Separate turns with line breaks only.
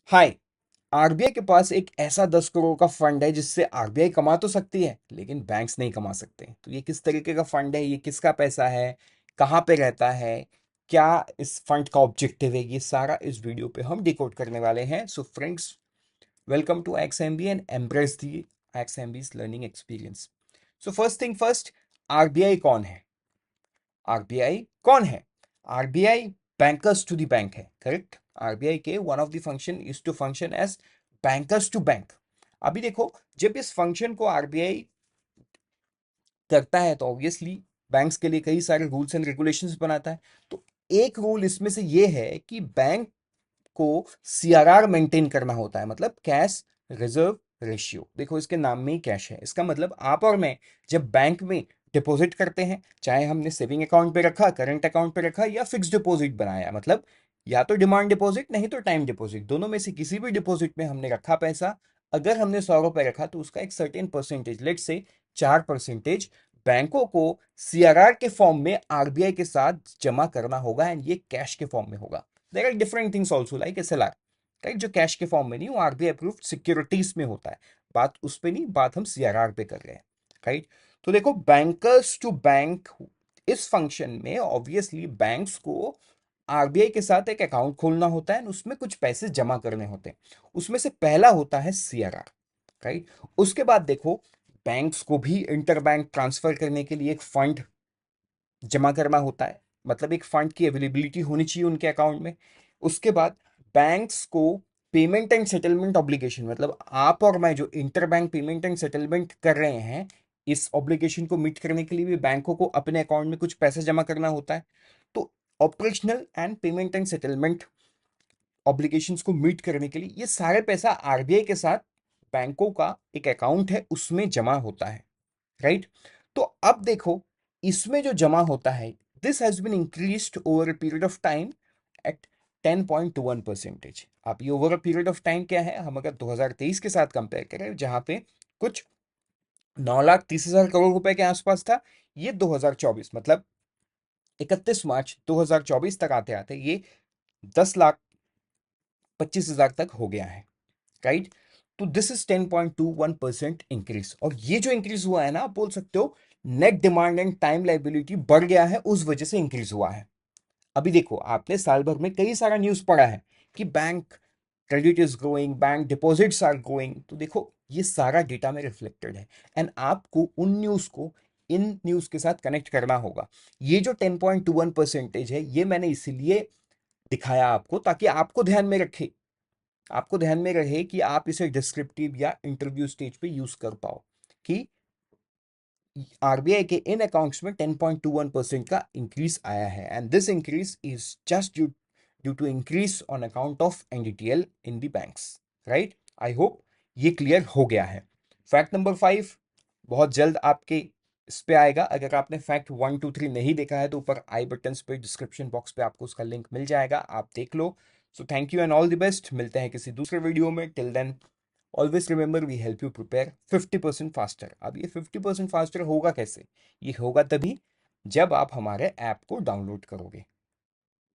हाय। RBI के पास एक ऐसा 10 करोड़ का फंड है जिससे आरबीआई कमा तो सकती है लेकिन बैंक्स नहीं कमा सकते। तो ये किस तरीके का फंड है, ये किसका पैसा है, कहाँ पे रहता है, क्या इस फंड का ऑब्जेक्टिव है, ये सारा इस वीडियो पे हम डिकोड करने वाले हैं। So friends, welcome to XMB and embrace the XMB's learning experience. So first thing first, RBI कौन है? आरबीआई कौन है? RBI bankers to the bank है, करेक्ट। आरबीआई के one of the function is to function as bankers to bank. अभी देखो, जब इस फंक्शन को आरबीआई करता है तो ऑब्वियसली बैंक्स के लिए कई सारे रूल्स एंड रेगुलेशंस बनाता है। तो एक रूल इसमें से ये है कि बैंक को सीआरआर मेंटेन करना होता है, मतलब कैश रिजर्व रेशियो। देखो, इसके नाम में ही कैश है, इसका मतलब आप और मैं जब बैंक में डिपॉजिट करते हैं, चाहे हमने सेविंग अकाउंट पे रखा, करंट अकाउंट पे रखा या फिक्स डिपॉजिट बनाया, मतलब या तो डिमांड डिपॉजिट नहीं तो टाइम डिपॉजिट, दोनों में से किसी भी डिपॉजिट में हमने रखा पैसा, अगर हमने 100 रुपए रखा तो उसका एक सर्टेन परसेंटेज, लेट से 4%, बैंकों को सीआरआर के फॉर्म में आरबीआई के साथ जमा करना होगा एंड ये कैश के फॉर्म में होगा। There are different things also like SLR, right, जो कैश के फॉर्म में नहीं, वो आरबीआई अप्रूव्ड सिक्योरिटीज में होता है। बात उस पे नहीं, बात हम सीआरआर पे कर रहे हैं, राइट। तो देखो, बैंकर्स टू बैंक, इस फंक्शन में ऑब्वियसली बैंक्स को आरबीआई के साथ एक अकाउंट खोलना होता है, उसमें कुछ पैसे जमा करने होते हैं। उसमें से पहला होता है सीआरआर, राइट। उसके बाद देखो, बैंक्स को भी इंटर बैंक ट्रांसफर करने के लिए एक फंड जमा करना होता है, मतलब एक फंड की अवेलेबिलिटी होनी चाहिए उनके अकाउंट में। उसके बाद बैंक्स को पेमेंट एंड सेटलमेंट ऑब्लिगेशन, मतलब आप और मैं जो inter bank payment and settlement कर रहे हैं, इस ऑब्लिगेशन को मीट करने के लिए भी बैंकों को अपने अकाउंट में कुछ पैसे जमा करना होता है। तो operational and payment and settlement obligations को मीट करने के लिए ये सारे पैसा आरबीआई के साथ बैंकों का एक अकाउंट है उसमें जमा होता है, राइट। तो अब देखो, इसमें जो जमा होता है, this has been increased over a period of time at 10.21%। अब ये over a period of time क्या है, हम अगर 2023 के साथ कंपेयर करें जहां पे कुछ 9,30,000 करोड़ रुपए के आसपास था, ये 2024 मतलब 31 मार्च 2024 तक आते आते ये 10,25,000 तक हो गया है, राइट। तो दिस इज 10.21% इंक्रीज, और ये जो इंक्रीज हुआ है ना, आप बोल सकते हो net demand and time liability बढ़ गया है, उस वजह से इंक्रीज हुआ है। अभी देखो, आपने साल भर में कई सारा न्यूज पढ़ा है कि bank credit is growing, bank deposits are growing. तो देखो, ये सारा डेटा में रिफ्लेक्टेड है एंड आपको उन न्यूज को इन न्यूज के साथ कनेक्ट करना होगा। ये जो 10.21% है, ये मैंने इसीलिए दिखाया आपको ताकि आपको ध्यान में रखे, आपको ध्यान में रहे कि आप इसे डिस्क्रिप्टिव या इंटरव्यू स्टेज पे यूज कर पाओ कि आरबीआई के इन अकाउंट्स में 10.21% का इंक्रीज आया है and this increase is just due to increase on account of NDTL in the banks, right. I hope ये क्लियर हो गया है। फैक्ट नंबर 5 बहुत जल्द आपके इस पे आएगा। अगर आपने फैक्ट 1 2 3 नहीं देखा है तो ऊपर आई बटन पे डिस्क्रिप्शन बॉक्स पे आपको उसका लिंक मिल जाएगा, आप देख लो। So thank you and all the best, मिलते हैं किसी दूसरे वीडियो में। Till then, always remember, we help you prepare 50% faster. अब ये 50% फास्टर होगा कैसे? ये होगा तभी जब आप हमारे ऐप को डाउनलोड करोगे।